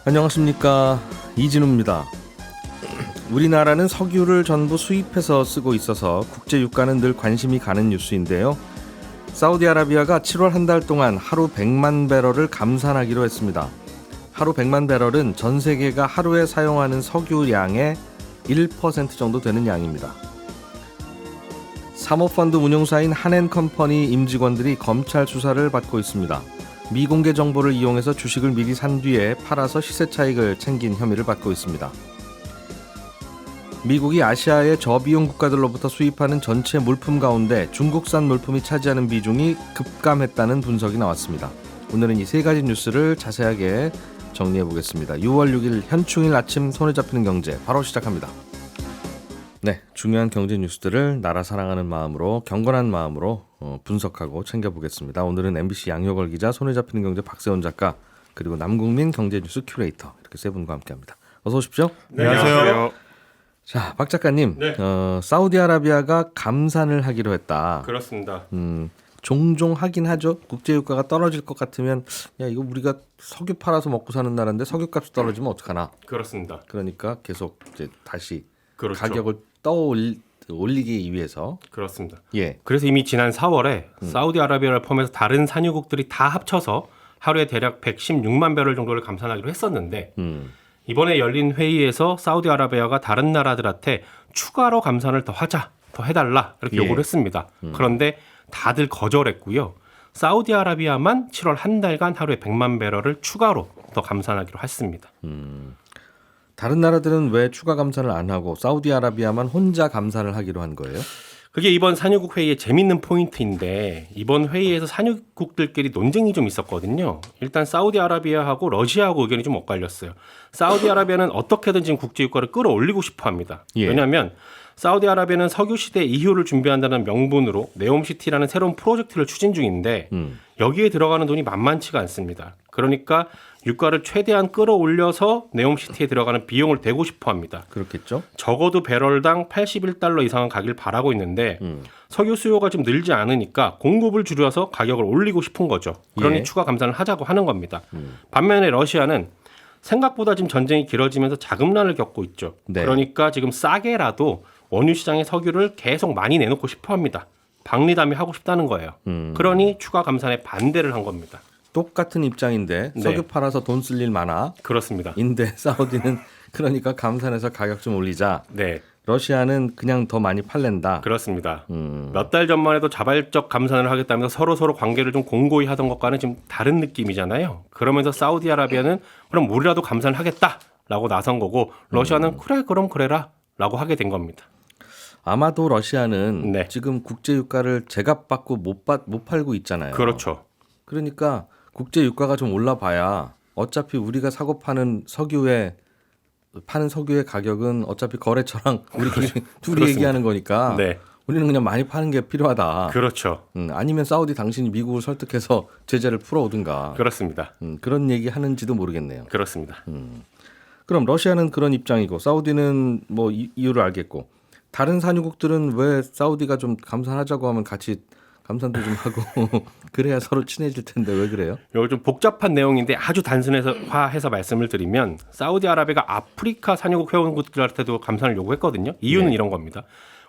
안녕하십니까, 이진우입니다. 우리나라는 석유를 전부 수입해서 쓰고 있어서 국제 유가는 늘 관심이 가는 뉴스인데요. 사우디아라비아가 7월 한 달 동안 하루 100만 배럴을 감산하기로 했습니다. 하루 100만 배럴은 전 세계가 하루에 사용하는 석유량의 1% 정도 되는 양입니다. 사모펀드 운용사인 한앤컴퍼니 임직원들이 검찰 수사를 받고 있습니다. 미공개 정보를 이용해서 주식을 미리 산 뒤에 팔아서 시세 차익을 챙긴 혐의를 받고 있습니다. 미국이 아시아의 저비용 국가들로부터 수입하는 전체 물품 가운데 중국산 물품이 차지하는 비중이 급감했다는 분석이 나왔습니다. 오늘은 이 세 가지 뉴스를 자세하게 정리해 보겠습니다. 6월 6일 현충일 아침 손에 잡히는 경제 바로 시작합니다. 네, 중요한 경제 뉴스들을 나라 사랑하는 마음으로 경건한 마음으로 분석하고 챙겨보겠습니다. 오늘은 MBC 양효걸 기자, 손에 잡히는 경제 박세훈 작가, 그리고 남국민 경제뉴스 큐레이터 이렇게 세 분과 함께합니다. 어서 오십시오. 네, 안녕하세요. 자, 박 작가님, 네. 사우디아라비아가 감산을 하기로 했다. 그렇습니다. 종종 하긴 하죠. 국제유가가 떨어질 것 같으면 야, 이거 우리가 석유 팔아서 먹고 사는 나라인데 석유값이 떨어지면 어떡하나. 그렇습니다. 그러니까 계속 이제 다시 그렇죠. 가격을 올리기 위해서. 그렇습니다. 예. 그래서 이미 지난 4월에 사우디아라비아를 포함해서 다른 산유국들이 다 합쳐서 하루에 대략 116만 배럴 정도를 감산하기로 했었는데 이번에 열린 회의에서 사우디아라비아가 다른 나라들한테 추가로 감산을 더 하자, 더 해달라 이렇게 예. 요구를 했습니다. 그런데 다들 거절했고요. 사우디아라비아만 7월 한 달간 하루에 100만 배럴을 추가로 더 감산하기로 했습니다. 다른 나라들은 왜 추가 감산을 안 하고 사우디아라비아만 혼자 감산을 하기로 한 거예요? 그게 이번 산유국 회의의 재밌는 포인트인데 이번 회의에서 산유국들끼리 논쟁이 좀 있었거든요. 일단 사우디아라비아하고 러시아하고 의견이 좀 엇갈렸어요. 사우디아라비아는 어떻게든 지금 국제유가를 끌어올리고 싶어 합니다. 예. 왜냐하면 사우디아라비아는 석유시대 이후를 준비한다는 명분으로 네옴시티라는 새로운 프로젝트를 추진 중인데 여기에 들어가는 돈이 만만치가 않습니다. 그러니까 유가를 최대한 끌어올려서 네옴시티에 들어가는 비용을 대고 싶어 합니다. 그렇겠죠. 적어도 배럴당 81달러 이상은 가길 바라고 있는데 석유 수요가 좀 늘지 않으니까 공급을 줄여서 가격을 올리고 싶은 거죠. 그러니 예. 추가 감산을 하자고 하는 겁니다. 반면에 러시아는 생각보다 지금 전쟁이 길어지면서 자금난을 겪고 있죠. 네. 그러니까 지금 싸게라도 원유 시장에 석유를 계속 많이 내놓고 싶어 합니다. 박리담이 하고 싶다는 거예요. 그러니 추가 감산에 반대를 한 겁니다. 똑같은 입장인데 네. 석유 팔아서 돈 쓸 일 많아. 그렇습니다. 인데 사우디는 그러니까 감산해서 가격 좀 올리자. 네, 러시아는 그냥 더 많이 팔랜다. 그렇습니다. 몇 달 전만 해도 자발적 감산을 하겠다면서 서로 관계를 좀 공고히 하던 것과는 좀 다른 느낌이잖아요. 그러면서 사우디아라비아는 그럼 우리라도 감산을 하겠다라고 나선 거고 러시아는 그래 그럼 그래라 라고 하게 된 겁니다. 아마도 러시아는 네. 지금 국제유가를 제값받고 못 팔고 있잖아요. 그렇죠. 그러니까 국제유가가 좀 올라봐야 어차피 우리가 사고 파는 석유의 가격은 어차피 거래처랑 우리끼리 둘이 그렇습니다. 얘기하는 거니까 네, 우리는 그냥 많이 파는 게 필요하다. 그렇죠. 아니면 사우디 당신이 미국을 설득해서 제재를 풀어오든가. 그렇습니다. 그런 얘기 하는지도 모르겠네요. 그렇습니다. 그럼 러시아는 그런 입장이고 사우디는 뭐 이유를 알겠고 다른 산유국들은 왜 사우디가 좀 감산하자고 하면 같이 감산도 좀 하고 그래야 서로 친해질 텐데 왜 그래요? 이거 좀 복잡한 내용인데 아주 단순화해서 말씀을 드리면 사우디아라비아가 아프리카 산유국 회원국들한테도 감산을 요구했거든요. 이유는 네. 이런 겁니다.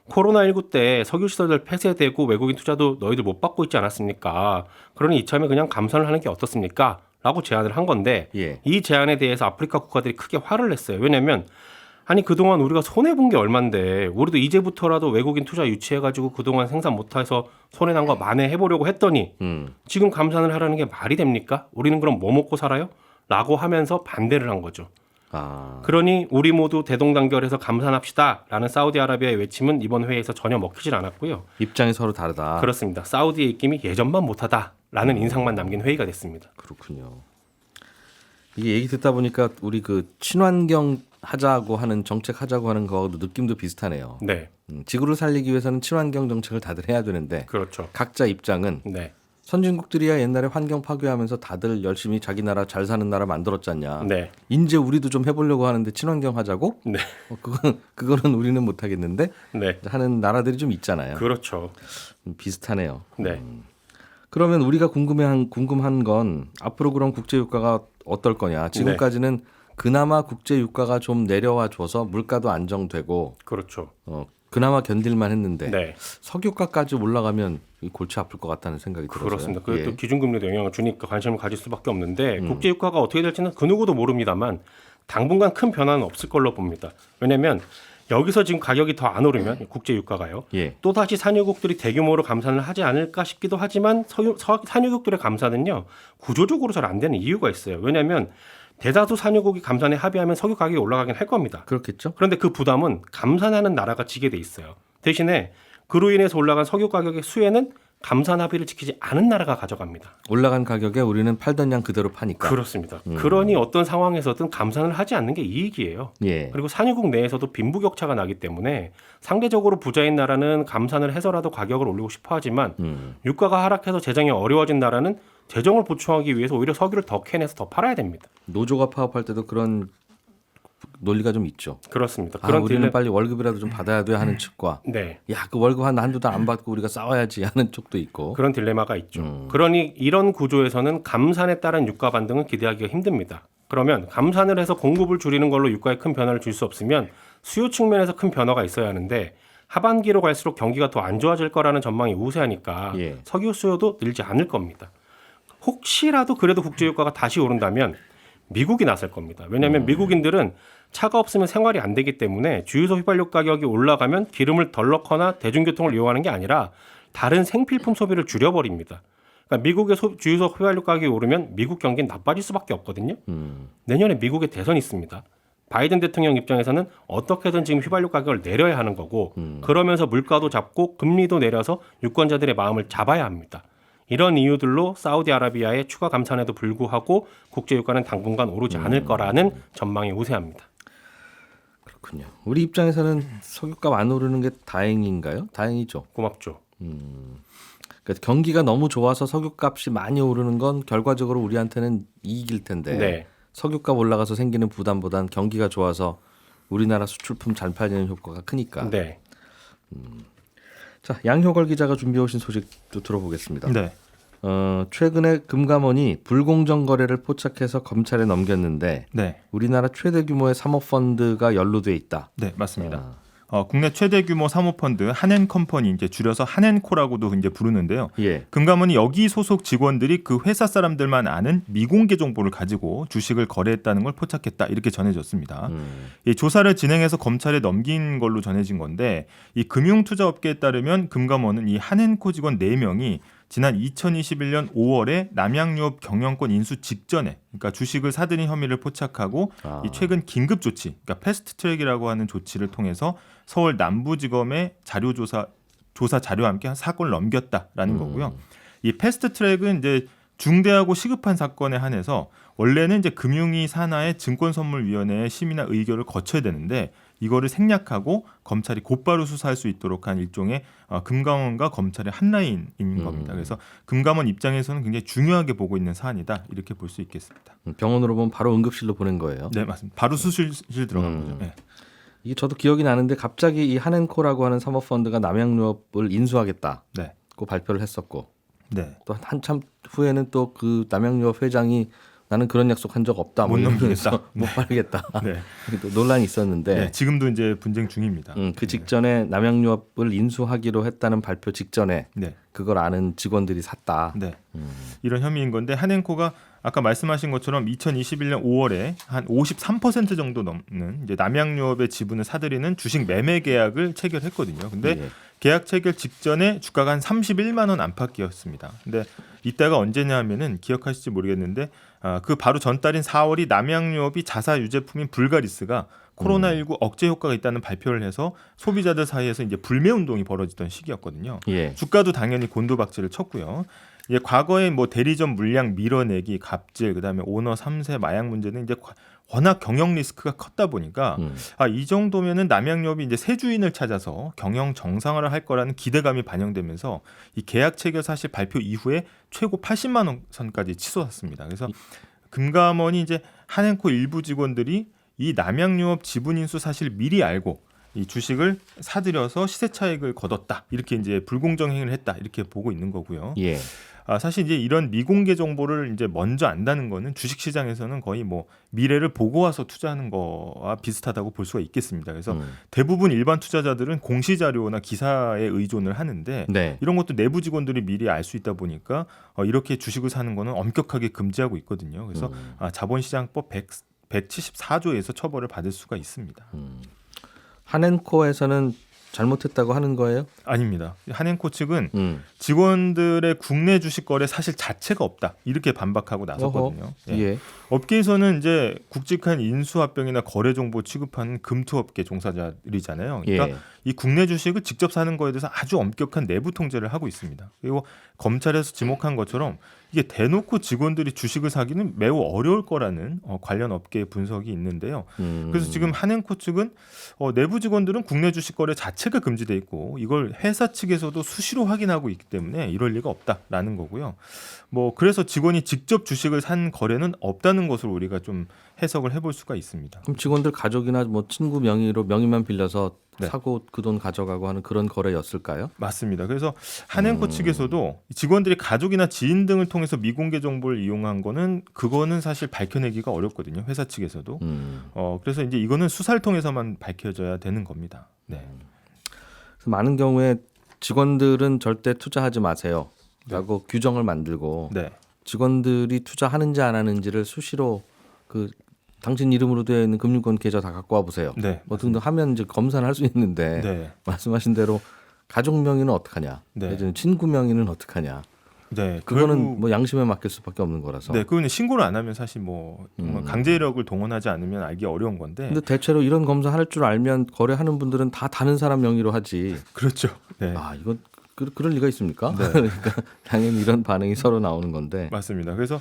코로나19 때 석유 시설들 폐쇄되고 외국인 투자도 너희들 못 받고 있지 않았습니까? 그러니 이참에 그냥 감산을 하는 게 어떻습니까? 라고 제안을 한 건데 예. 이 제안에 대해서 아프리카 국가들이 크게 화를 냈어요. 왜냐하면 아니 그동안 우리가 손해본 게 얼만데 우리도 이제부터라도 외국인 투자 유치해가지고 그동안 생산 못해서 손해난 거 만회해보려고 했더니 지금 감산을 하라는 게 말이 됩니까? 우리는 그럼 뭐 먹고 살아요? 라고 하면서 반대를 한 거죠. 그러니 우리 모두 대동단결해서 감산합시다라는 사우디아라비아의 외침은 이번 회의에서 전혀 먹히질 않았고요. 입장이 서로 다르다. 그렇습니다. 사우디의 입김이 예전만 못하다라는 인상만 남긴 회의가 됐습니다. 그렇군요. 이게 얘기 듣다 보니까 우리 그 친환경 하자고 하는 정책 하자고 하는 거하고도 느낌도 비슷하네요. 네, 지구를 살리기 위해서는 친환경 정책을 다들 해야 되는데 그렇죠. 각자 입장은 네, 선진국들이야 옛날에 환경 파괴하면서 다들 열심히 자기 나라 잘 사는 나라 만들었잖냐. 네, 이제 우리도 좀 해보려고 하는데 친환경 하자고? 네, 그거는 우리는 못 하겠는데 네, 하는 나라들이 좀 있잖아요. 그렇죠. 비슷하네요. 네. 그러면 우리가 궁금한 건 앞으로 그럼 국제유가가 어떨 거냐. 지금까지는 그나마 국제 유가가 좀 내려와 줘서 물가도 안정되고 그렇죠. 그나마 견딜만 했는데 네. 석유가까지 올라가면 이 골치 아플 것 같다는 생각이 들어요. 그렇습니다. 그게 또 기준금리도 영향을 주니까 관심을 가질 수밖에 없는데 국제 유가가 어떻게 될지는 그 누구도 모릅니다만 당분간 큰 변화는 없을 걸로 봅니다. 왜냐하면 여기서 지금 가격이 더 안 오르면 국제 유가가요. 또다시 산유국들이 대규모로 감산을 하지 않을까 싶기도 하지만 산유국들의 감산은요. 구조적으로 잘 안 되는 이유가 있어요. 왜냐하면 대다수 산유국이 감산에 합의하면 석유 가격이 올라가긴 할 겁니다. 그렇겠죠. 그런데 그 부담은 감산하는 나라가 지게 돼 있어요. 대신에 그로 인해서 올라간 석유 가격의 수혜는 감산 합의를 지키지 않은 나라가 가져갑니다. 올라간 가격에 우리는 팔던 양 그대로 파니까. 그렇습니다. 그러니 어떤 상황에서든 감산을 하지 않는 게 이익이에요. 그리고 산유국 내에서도 빈부격차가 나기 때문에 상대적으로 부자인 나라는 감산을 해서라도 가격을 올리고 싶어 하지만 유가가 하락해서 재정이 어려워진 나라는 재정을 보충하기 위해서 오히려 석유를 더 캐내서 더 팔아야 됩니다. 노조가 파업할 때도 그런 논리가 좀 있죠. 그렇습니다. 우리는 빨리 월급이라도 좀 받아야 돼 하는 측과 야, 그 월급 한두 달 안 받고 우리가 싸워야지 하는 쪽도 있고. 그런 딜레마가 있죠. 그러니 이런 구조에서는 감산에 따른 유가 반등은 기대하기가 힘듭니다. 그러면 감산을 해서 공급을 줄이는 걸로 유가에 큰 변화를 줄 수 없으면 수요 측면에서 큰 변화가 있어야 하는데 하반기로 갈수록 경기가 더 안 좋아질 거라는 전망이 우세하니까 석유 수요도 늘지 않을 겁니다. 혹시라도 그래도 국제유가가 다시 오른다면 미국이 나설 겁니다. 왜냐하면 미국인들은 차가 없으면 생활이 안 되기 때문에 주유소 휘발유 가격이 올라가면 기름을 덜 넣거나 대중교통을 이용하는 게 아니라 다른 생필품 소비를 줄여버립니다. 그러니까 미국의 주유소 휘발유 가격이 오르면 미국 경기는 나빠질 수밖에 없거든요. 내년에 미국에 대선이 있습니다. 바이든 대통령 입장에서는 어떻게든 지금 휘발유 가격을 내려야 하는 거고 그러면서 물가도 잡고 금리도 내려서 유권자들의 마음을 잡아야 합니다. 이런 이유들로 사우디아라비아의 추가 감산에도 불구하고 국제유가는 당분간 오르지 않을 거라는 전망이 우세합니다. 그렇군요. 우리 입장에서는 석유값 안 오르는 게 다행인가요? 다행이죠. 고맙죠. 그러니까 경기가 너무 좋아서 석유값이 많이 오르는 건 결과적으로 우리한테는 이익일 텐데 석유값 올라가서 생기는 부담보단 경기가 좋아서 우리나라 수출품 잘 팔리는 효과가 크니까. 자, 양효걸 기자가 준비해 오신 소식도 들어보겠습니다. 최근에 금감원이 불공정 거래를 포착해서 검찰에 넘겼는데 우리나라 최대 규모의 사모펀드가 연루돼 있다. 네, 맞습니다. 국내 최대 규모 사모펀드 한앤컴퍼니, 이제 줄여서 한앤코라고도 이제 부르는데요. 금감원이 여기 소속 직원들이 그 회사 사람들만 아는 미공개 정보를 가지고 주식을 거래했다는 걸 포착했다, 이렇게 전해졌습니다. 이 조사를 진행해서 검찰에 넘긴 걸로 전해진 건데, 이 금융투자업계에 따르면 금감원은 이 한앤코 직원 4명이 지난 2021년 5월에 남양유업 경영권 인수 직전에, 그러니까 주식을 사들인 혐의를 포착하고 이 최근 긴급 조치, 그러니까 패스트트랙이라고 하는 조치를 통해서 서울 남부지검에 조사 자료와 함께 사건을 넘겼다라는 거고요. 이 패스트트랙은 이제 중대하고 시급한 사건에 한해서 원래는 이제 금융위 산하의 증권선물위원회의 심의나 의결을 거쳐야 되는데 이거를 생략하고 검찰이 곧바로 수사할 수 있도록 한 일종의 금감원과 검찰의 한 라인인 겁니다. 그래서 금감원 입장에서는 굉장히 중요하게 보고 있는 사안이다, 이렇게 볼 수 있겠습니다. 병원으로 보면 바로 응급실로 보낸 거예요. 네, 맞습니다. 바로 수술실 들어간 거죠. 네. 이게 저도 기억이 나는데 갑자기 이 한앤코라고 하는 사모펀드가 남양유업을 인수하겠다. 고 발표를 했었고 또 한참 후에는 또 그 남양유업 회장이 나는 그런 약속한 적 없다. 못 넘기겠다. 못 팔겠다. 또 논란이 있었는데 지금도 이제 분쟁 중입니다. 그 직전에 남양유업을 인수하기로 했다는 발표 직전에 그걸 아는 직원들이 샀다. 이런 혐의인 건데 한앤코가 아까 말씀하신 것처럼 2021년 5월에 한 53% 정도 넘는 이제 남양유업의 지분을 사들이는 주식 매매 계약을 체결했거든요. 근데 계약 체결 직전에 주가가 한 31만 원 안팎이었습니다. 근데 이때가 언제냐 하면은 기억하실지 모르겠는데 그 바로 전달인 4월이 남양유업이 자사 유제품인 불가리스가 코로나19 억제 효과가 있다는 발표를 해서 소비자들 사이에서 이제 불매 운동이 벌어지던 시기였거든요. 주가도 당연히 곤두박질을 쳤고요. 이제 과거에 뭐 대리점 물량 밀어내기, 갑질, 그다음에 오너 3세 마약 문제는 이제 워낙 경영 리스크가 컸다 보니까 이 정도면은 남양유업이 이제 새 주인을 찾아서 경영 정상화를 할 거라는 기대감이 반영되면서 이 계약 체결 사실 발표 이후에 최고 80만 원 선까지 치솟았습니다. 그래서 금감원이 이제 한앤코 일부 직원들이 이 남양유업 지분 인수 사실 미리 알고 이 주식을 사들여서 시세 차익을 거뒀다, 이렇게 이제 불공정 행위를 했다, 이렇게 보고 있는 거고요. 사실 이제 이런 미공개 정보를 이제 먼저 안다는 거는 주식 시장에서는 거의 뭐 미래를 보고 와서 투자하는 거와 비슷하다고 볼 수가 있겠습니다. 그래서 대부분 일반 투자자들은 공시 자료나 기사에 의존을 하는데 네. 이런 것도 내부 직원들이 미리 알 수 있다 보니까 이렇게 주식을 사는 거는 엄격하게 금지하고 있거든요. 그래서 자본시장법 174조에서 처벌을 받을 수가 있습니다. 한앤코에서는 잘못했다고 하는 거예요? 아닙니다. 한앤코 측은 직원들의 국내 주식 거래 사실 자체가 없다 이렇게 반박하고 나섰거든요. 예. 업계에서는 이제 굵직한 인수합병이나 거래 정보 취급하는 금투업계 종사자들이잖아요. 그러니까 예. 이 국내 주식을 직접 사는 거에 대해서 아주 엄격한 내부 통제를 하고 있습니다. 그리고 검찰에서 지목한 것처럼 이게 대놓고 직원들이 주식을 사기는 매우 어려울 거라는 관련 업계의 분석이 있는데요. 그래서 지금 한앤코 측은 내부 직원들은 국내 주식 거래 자체가 금지돼 있고 이걸 회사 측에서도 수시로 확인하고 있기 때문에 이럴 리가 없다라는 거고요. 뭐 그래서 직원이 직접 주식을 산 거래는 없다는 것으로 우리가 좀 해석을 해볼 수가 있습니다. 그럼 직원들 가족이나 뭐 친구 명의로 명의만 빌려서 네. 사고 그 돈 가져가고 하는 그런 거래였을까요? 맞습니다. 그래서 한앤코 측에서도 직원들이 가족이나 지인 등을 통해서 미공개 정보를 이용한 거는 그거는 사실 밝혀내기가 어렵거든요. 회사 측에서도. 그래서 이제 이거는 수사를 통해서만 밝혀져야 되는 겁니다. 네. 그래서 많은 경우에 직원들은 절대 투자하지 마세요. 라고 규정을 만들고 네. 직원들이 투자하는지 안 하는지를 수시로 그 당신 이름으로 되어 있는 금융권 계좌 다 갖고 와 보세요. 네, 뭐 등등 하면 이제 검사를 할 수 있는데 네. 말씀하신 대로 가족 명의는 어떡하냐, 네. 친구 명의는 어떡하냐. 네, 그거는 뭐 양심에 맡길 수밖에 없는 거라서. 네, 그거는 신고를 안 하면 사실 뭐 강제력을 동원하지 않으면 알기 어려운 건데. 근데 대체로 이런 검사 할 줄 알면 거래하는 분들은 다 다른 사람 명의로 하지. 그렇죠. 네. 이건 그럴 리가 있습니까? 네. 그러니까 당연히 이런 반응이 서로 나오는 건데. 맞습니다. 그래서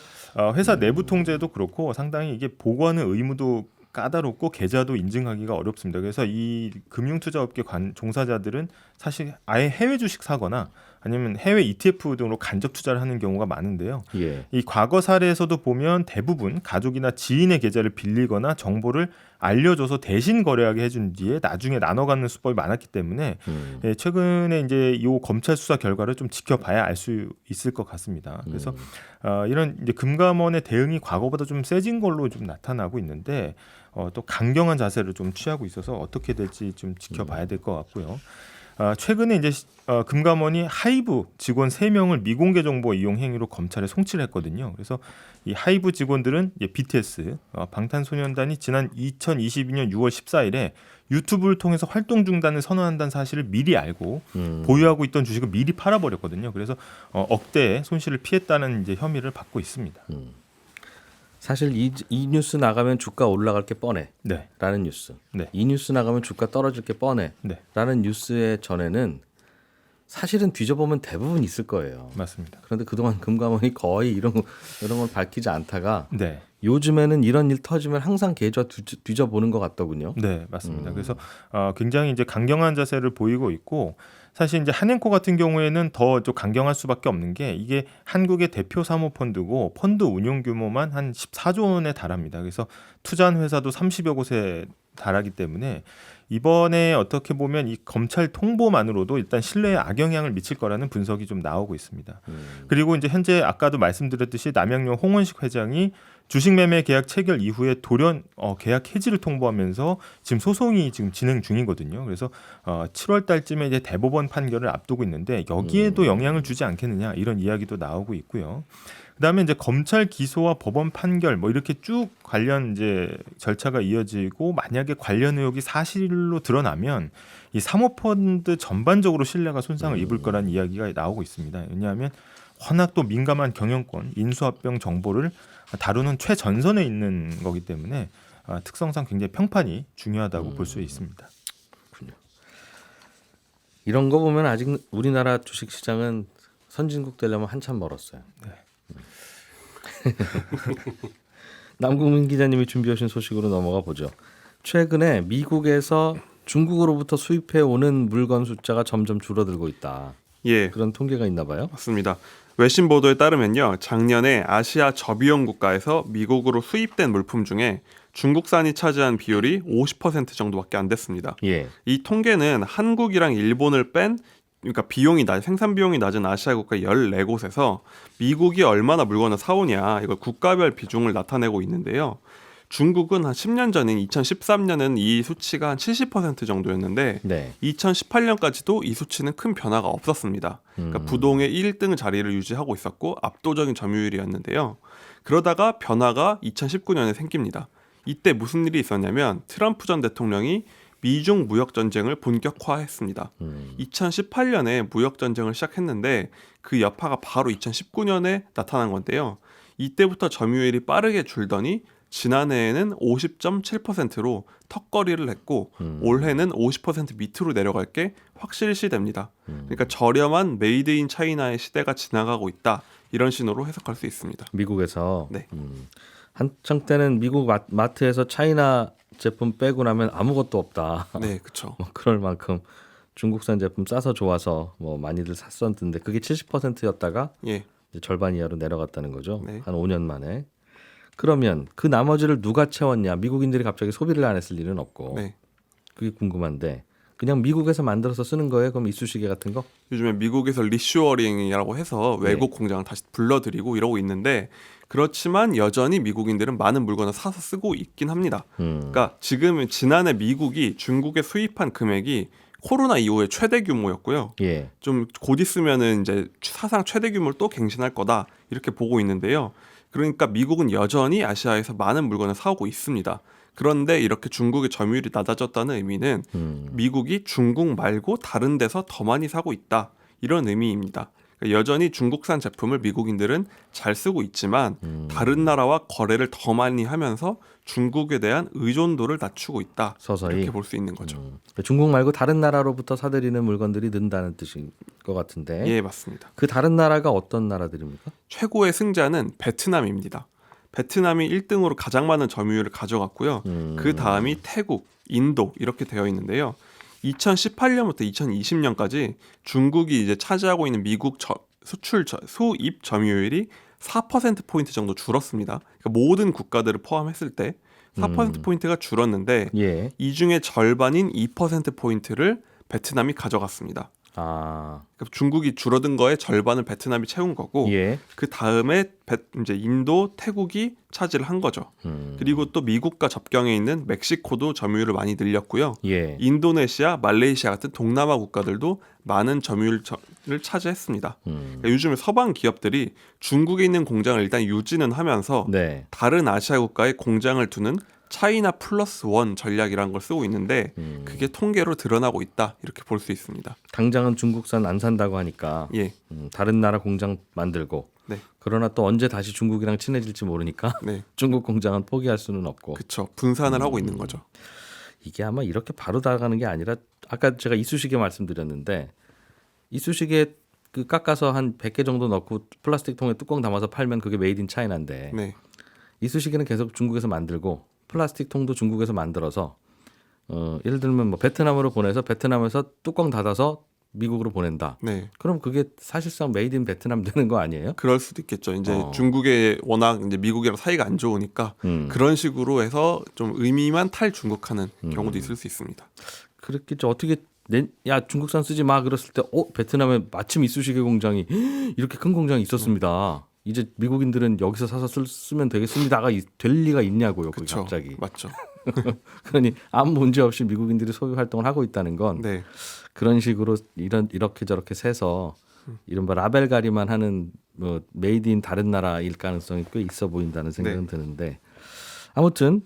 회사 내부 통제도 그렇고 상당히 이게 보고하는 의무도 까다롭고 계좌도 인증하기가 어렵습니다. 그래서 이 금융투자업계 종사자들은 사실 아예 해외 주식 사거나 아니면 해외 ETF 등으로 간접 투자를 하는 경우가 많은데요. 예. 이 과거 사례에서도 보면 대부분 가족이나 지인의 계좌를 빌리거나 정보를 알려줘서 대신 거래하게 해준 뒤에 나중에 나눠 갖는 수법이 많았기 때문에 최근에 이제 이 검찰 수사 결과를 좀 지켜봐야 알 수 있을 것 같습니다. 그래서 이런 이제 금감원의 대응이 과거보다 좀 세진 걸로 좀 나타나고 있는데 또 강경한 자세를 좀 취하고 있어서 어떻게 될지 좀 지켜봐야 될 것 같고요. 최근에 이제 금감원이 하이브 직원 3명을 미공개 정보 이용 행위로 검찰에 송치를 했거든요. 그래서 이 하이브 직원들은 이제 BTS 방탄소년단이 지난 2022년 6월 14일에 유튜브를 통해서 활동 중단을 선언한다는 사실을 미리 알고 보유하고 있던 주식을 미리 팔아버렸거든요. 그래서 억대의 손실을 피했다는 이제 혐의를 받고 있습니다. 사실 이 뉴스 나가면 주가 올라갈 게 뻔해. 네. 라는 뉴스. 네. 이 뉴스 나가면 주가 떨어질 게 뻔해. 네. 라는 뉴스의 전에는 사실은 뒤져보면 대부분 있을 거예요. 맞습니다. 그런데 그동안 금감원이 거의 이런 걸 밝히지 않다가 네. 요즘에는 이런 일 터지면 항상 계좌 뒤져보는 것 같더군요. 네, 맞습니다. 그래서 굉장히 이제 강경한 자세를 보이고 있고 사실 이제 한앤코 같은 경우에는 더 좀 강경할 수밖에 없는 게 이게 한국의 대표 사모펀드고 펀드 운용 규모만 한 14조 원에 달합니다. 그래서 투자한 회사도 30여 곳에 달하기 때문에 이번에 어떻게 보면 이 검찰 통보만으로도 일단 신뢰에 악영향을 미칠 거라는 분석이 좀 나오고 있습니다. 그리고 이제 현재 아까도 말씀드렸듯이 남양용 홍원식 회장이 주식 매매 계약 체결 이후에 돌연 계약 해지를 통보하면서 지금 소송이 지금 진행 중이거든요. 그래서 7월 달쯤에 이제 대법원 판결을 앞두고 있는데 여기에도 영향을 주지 않겠느냐 이런 이야기도 나오고 있고요. 그다음에 이제 검찰 기소와 법원 판결 뭐 이렇게 쭉 관련 이제 절차가 이어지고 만약에 관련 의혹이 사실로 드러나면 이 사모펀드 전반적으로 신뢰가 손상을 입을 거라는 이야기가 나오고 있습니다. 왜냐하면 워낙 또 민감한 경영권, 인수합병 정보를 다루는 최전선에 있는 거기 때문에 특성상 굉장히 평판이 중요하다고 볼 수 있습니다. 그렇군요. 이런 거 보면 아직 우리나라 주식시장은 선진국 되려면 한참 멀었어요. 네. 남국민 기자님이 준비하신 소식으로 넘어가 보죠. 최근에 미국에서 중국으로부터 수입해 오는 물건 숫자가 점점 줄어들고 있다. 예, 그런 통계가 있나 봐요. 맞습니다. 외신 보도에 따르면요, 작년에 아시아 저비용 국가에서 미국으로 수입된 물품 중에 중국산이 차지한 비율이 50% 정도밖에 안 됐습니다. 예. 이 통계는 한국이랑 일본을 뺀 그러니까 생산 비용이 낮은 아시아 국가 14곳에서 미국이 얼마나 물건을 사오냐 이걸 국가별 비중을 나타내고 있는데요. 중국은 한 10년 전인 2013년은 이 수치가 한 70% 정도였는데 네. 2018년까지도 이 수치는 큰 변화가 없었습니다. 그러니까 부동의 1등 자리를 유지하고 있었고 압도적인 점유율이었는데요. 그러다가 변화가 2019년에 생깁니다. 이때 무슨 일이 있었냐면 트럼프 전 대통령이 미중 무역 전쟁을 본격화했습니다. 2018년에 무역 전쟁을 시작했는데 그 여파가 바로 2019년에 나타난 건데요. 이때부터 점유율이 빠르게 줄더니 지난해에는 50.7%로 턱걸이를 했고 올해는 50% 밑으로 내려갈 게 확실시됩니다. 그러니까 저렴한 메이드 인 차이나의 시대가 지나가고 있다. 이런 신호로 해석할 수 있습니다. 미국에서 네. 한창 때는 미국 마트에서 차이나 제품 빼고 나면 아무것도 없다. 네, 그렇죠. 뭐 그럴 만큼 중국산 제품 싸서 좋아서 뭐 많이들 샀었는데 그게 70%였다가 예. 이제 절반 이하로 내려갔다는 거죠. 네. 한 5년 만에. 그러면 그 나머지를 누가 채웠냐? 미국인들이 갑자기 소비를 안 했을 일은 없고. 네. 그게 궁금한데 그냥 미국에서 만들어서 쓰는 거예요? 그럼 이쑤시개 같은 거? 요즘에 미국에서 리쇼어링이라고 해서 외국 공장을 다시 불러들이고 이러고 있는데 그렇지만 여전히 미국인들은 많은 물건을 사서 쓰고 있긴 합니다. 그러니까 지금 지난해 미국이 중국에 수입한 금액이 코로나 이후에 최대 규모였고요. 예. 좀 곧 있으면은 이제 사상 최대 규모를 또 갱신할 거다 이렇게 보고 있는데요. 그러니까 미국은 여전히 아시아에서 많은 물건을 사오고 있습니다. 그런데 이렇게 중국의 점유율이 낮아졌다는 의미는 미국이 중국 말고 다른 데서 더 많이 사고 있다. 이런 의미입니다. 그러니까 여전히 중국산 제품을 미국인들은 잘 쓰고 있지만 다른 나라와 거래를 더 많이 하면서 중국에 대한 의존도를 낮추고 있다. 서서히 이렇게 볼 수 있는 거죠. 중국 말고 다른 나라로부터 사들이는 물건들이 는다는 뜻인 것 같은데. 예, 맞습니다. 그 다른 나라가 어떤 나라들입니까? 최고의 승자는 베트남입니다. 베트남이 1등으로 가장 많은 점유율을 가져갔고요. 그 다음이 태국, 인도 이렇게 되어 있는데요. 2018년부터 2020년까지 중국이 이제 차지하고 있는 미국 수입 점유율이 4%포인트 정도 줄었습니다. 그러니까 모든 국가들을 포함했을 때 4%포인트가 줄었는데 예. 이 중에 절반인 2%포인트를 베트남이 가져갔습니다. 아. 그러니까 중국이 줄어든 거에 절반을 베트남이 채운 거고 예. 그 다음에 이제 인도, 태국이 차지를 한 거죠. 그리고 또 미국과 접경에 있는 멕시코도 점유율을 많이 늘렸고요. 예. 인도네시아, 말레이시아 같은 동남아 국가들도 많은 점유율을 차지했습니다. 그러니까 요즘에 서방 기업들이 중국에 있는 공장을 일단 유지는 하면서 네. 다른 아시아 국가에 공장을 두는 차이나 플러스 원 전략이라는 걸 쓰고 있는데 그게 통계로 드러나고 있다 이렇게 볼 수 있습니다. 당장은 중국산 안 산다고 하니까 예, 다른 나라 공장 만들고 네, 그러나 또 언제 다시 중국이랑 친해질지 모르니까 네, 중국 공장은 포기할 수는 없고 그렇죠. 분산을 하고 있는 거죠. 이게 아마 이렇게 바로 나가는 게 아니라 아까 제가 이쑤시개 말씀드렸는데 이쑤시개 그 깎아서 한 100개 정도 넣고 플라스틱 통에 뚜껑 담아서 팔면 그게 메이드 인 차이나인데 네, 이쑤시개는 계속 중국에서 만들고 플라스틱 통도 중국에서 만들어서 예를 들면 뭐 베트남으로 보내서 베트남에서 뚜껑 닫아서 미국으로 보낸다. 네. 그럼 그게 사실상 메이드 인 베트남 되는 거 아니에요? 그럴 수도 있겠죠. 이제 중국에 워낙 이제 미국이랑 사이가 안 좋으니까 그런 식으로 해서 좀 의미만 탈중국하는 경우도 있을 수 있습니다. 그렇겠죠. 어떻게 야 중국산 쓰지 마 그랬을 때 베트남에 마침 이쑤시개 공장이 이렇게 큰 공장이 있었습니다. 이제 미국인들은 여기서 사서 쓰면 되겠습니다가 될 리가 있냐고요. 그게 그렇죠. 갑자기. 맞죠. 그러니 아무 문제 없이 미국인들이 소비 활동을 하고 있다는 건 네, 그런 식으로 이렇게 저렇게 세서 이른바 라벨 가리만 하는 뭐 메이드 인 다른 나라일 가능성이 꽤 있어 보인다는 생각은 드는데 아무튼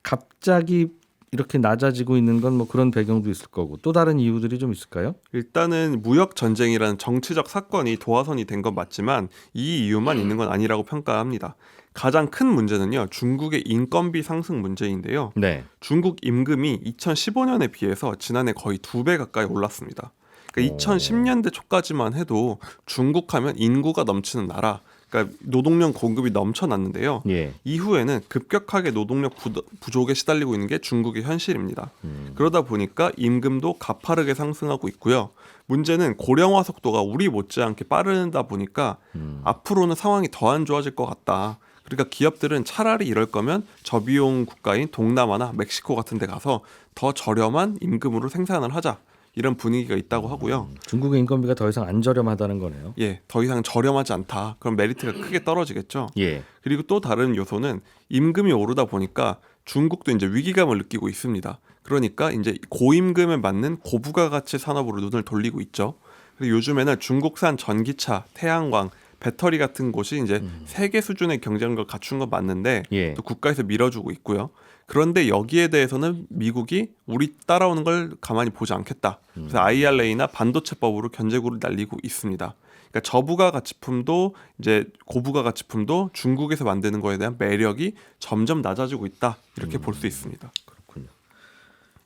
갑자기 이렇게 낮아지고 있는 건 뭐 그런 배경도 있을 거고 또 다른 이유들이 좀 있을까요? 일단은 무역 전쟁이라는 정치적 사건이 도화선이 된 건 맞지만 이 이유만 있는 건 아니라고 평가합니다. 가장 큰 문제는요. 중국의 인건비 상승 문제인데요. 네. 중국 임금이 2015년에 비해서 지난해 거의 2배 가까이 올랐습니다. 그러니까 2010년대 초까지만 해도 중국 하면 인구가 넘치는 나라, 그러니까 노동력 공급이 넘쳐났는데요. 예. 이후에는 급격하게 노동력 부족에 시달리고 있는 게 중국의 현실입니다. 그러다 보니까 임금도 가파르게 상승하고 있고요. 문제는 고령화 속도가 우리 못지않게 빠르다 보니까 앞으로는 상황이 더 안 좋아질 것 같다. 그러니까 기업들은 차라리 이럴 거면 저비용 국가인 동남아나 멕시코 같은 데 가서 더 저렴한 임금으로 생산을 하자. 이런 분위기가 있다고 하고요. 중국의 인건비가 더 이상 안 저렴하다는 거네요. 예, 더 이상 저렴하지 않다. 그럼 메리트가 크게 떨어지겠죠. 예. 그리고 또 다른 요소는 임금이 오르다 보니까 중국도 이제 위기감을 느끼고 있습니다. 그러니까 이제 고임금에 맞는 고부가가치 산업으로 눈을 돌리고 있죠. 그리고 요즘에는 중국산 전기차, 태양광, 배터리 같은 곳이 이제 세계 수준의 경쟁력을 갖춘 건 맞는데 예. 또 국가에서 밀어주고 있고요. 그런데 여기에 대해서는 미국이 우리 따라오는 걸 가만히 보지 않겠다. 그래서 IRA나 반도체법으로 견제구를 날리고 있습니다. 그러니까 저부가 가치품도 이제 고부가 가치품도 중국에서 만드는 거에 대한 매력이 점점 낮아지고 있다. 이렇게 볼 수 있습니다. 그렇군요.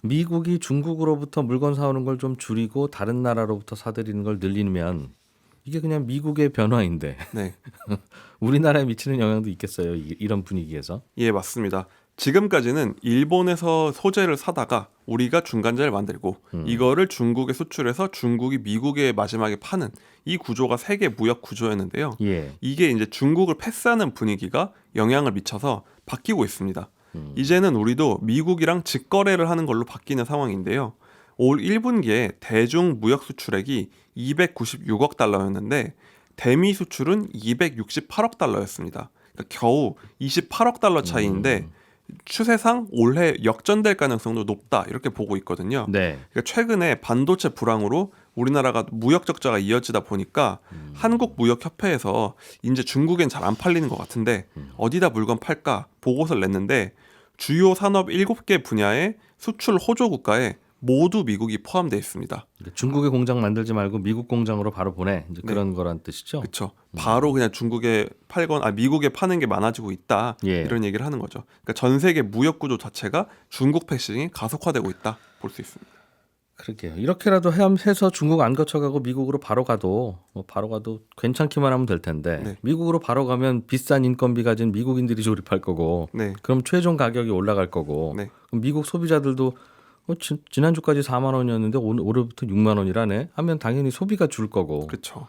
미국이 중국으로부터 물건 사오는 걸 좀 줄이고 다른 나라로부터 사들이는 걸 늘리면 이게 그냥 미국의 변화인데 네. 우리나라에 미치는 영향도 있겠어요. 이런 분위기에서. 예, 맞습니다. 지금까지는 일본에서 소재를 사다가 우리가 중간재를 만들고 이거를 중국에 수출해서 중국이 미국에 마지막에 파는 이 구조가 세계 무역 구조였는데요. 예. 이게 이제 중국을 패스하는 분위기가 영향을 미쳐서 바뀌고 있습니다. 이제는 우리도 미국이랑 직거래를 하는 걸로 바뀌는 상황인데요. 올 1분기에 대중 무역 수출액이 296억 달러였는데 대미 수출은 268억 달러였습니다. 그러니까 겨우 28억 달러 차이인데 추세상 올해 역전될 가능성도 높다 이렇게 보고 있거든요. 네. 그러니까 최근에 반도체 불황으로 우리나라가 무역 적자가 이어지다 보니까 한국무역협회에서 이제 중국엔 잘 안 팔리는 것 같은데 어디다 물건 팔까 보고서를 냈는데 주요 산업 7개 분야의 수출 호조 국가에 모두 미국이 포함되어 있습니다. 중국의 공장 만들지 말고 미국 공장으로 바로 보내 이제 그런 거란 뜻이죠. 그렇죠. 바로 그냥 중국에 미국에 파는 게 많아지고 있다. 예. 이런 얘기를 하는 거죠. 그러니까 전 세계 무역 구조 자체가 중국 패싱이 가속화되고 있다 볼 수 있습니다. 그러게요. 이렇게라도 해서 중국 안 거쳐가고 미국으로 바로 가도 괜찮기만 하면 될 텐데 네. 미국으로 바로 가면 비싼 인건비 가진 미국인들이 조립할 거고 네. 그럼 최종 가격이 올라갈 거고 네. 그럼 미국 소비자들도 지난주까지 4만 원이었는데 올해부터 6만 원이라네 하면 당연히 소비가 줄 거고 그렇죠.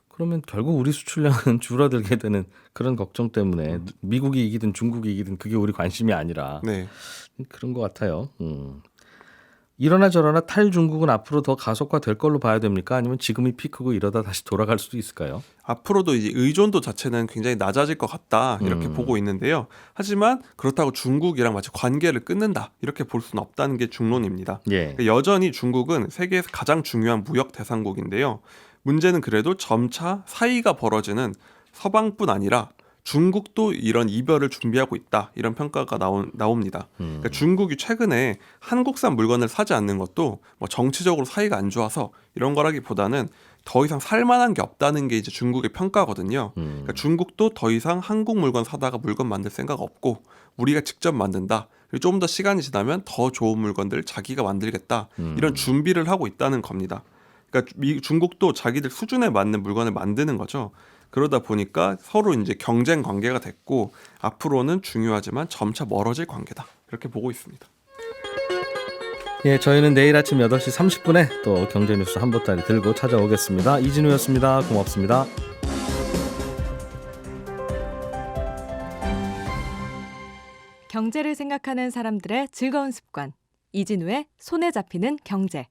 그러면 결국 우리 수출량은 줄어들게 되는 그런 걱정 때문에 미국이 이기든 중국이 이기든 그게 우리 관심이 아니라 네. 그런 것 같아요. 이러나 저러나 탈중국은 앞으로 더 가속화될 걸로 봐야 됩니까? 아니면 지금이 피크고 이러다 다시 돌아갈 수도 있을까요? 앞으로도 이제 의존도 자체는 굉장히 낮아질 것 같다 이렇게 보고 있는데요. 하지만 그렇다고 중국이랑 마치 관계를 끊는다 이렇게 볼 수는 없다는 게 중론입니다. 예. 그러니까 여전히 중국은 세계에서 가장 중요한 무역 대상국인데요. 문제는 그래도 점차 사이가 벌어지는 서방뿐 아니라 중국도 이런 이별을 준비하고 있다 이런 평가가 나옵니다. 그러니까 중국이 최근에 한국산 물건을 사지 않는 것도 뭐 정치적으로 사이가 안 좋아서 이런 거라기보다는 더 이상 살만한 게 없다는 게 이제 중국의 평가거든요. 그러니까 중국도 더 이상 한국 물건 사다가 물건 만들 생각 없고 우리가 직접 만든다. 그리고 좀 더 시간이 지나면 더 좋은 물건들을 자기가 만들겠다. 이런 준비를 하고 있다는 겁니다. 그러니까 중국도 자기들 수준에 맞는 물건을 만드는 거죠. 그러다 보니까 서로 이제 경쟁 관계가 됐고 앞으로는 중요하지만 점차 멀어질 관계다. 이렇게 보고 있습니다. 예, 저희는 내일 아침 8시 30분에 또 경제뉴스 한 보따리 들고 찾아오겠습니다. 이진우였습니다. 고맙습니다. 경제를 생각하는 사람들의 즐거운 습관. 이진우의 손에 잡히는 경제.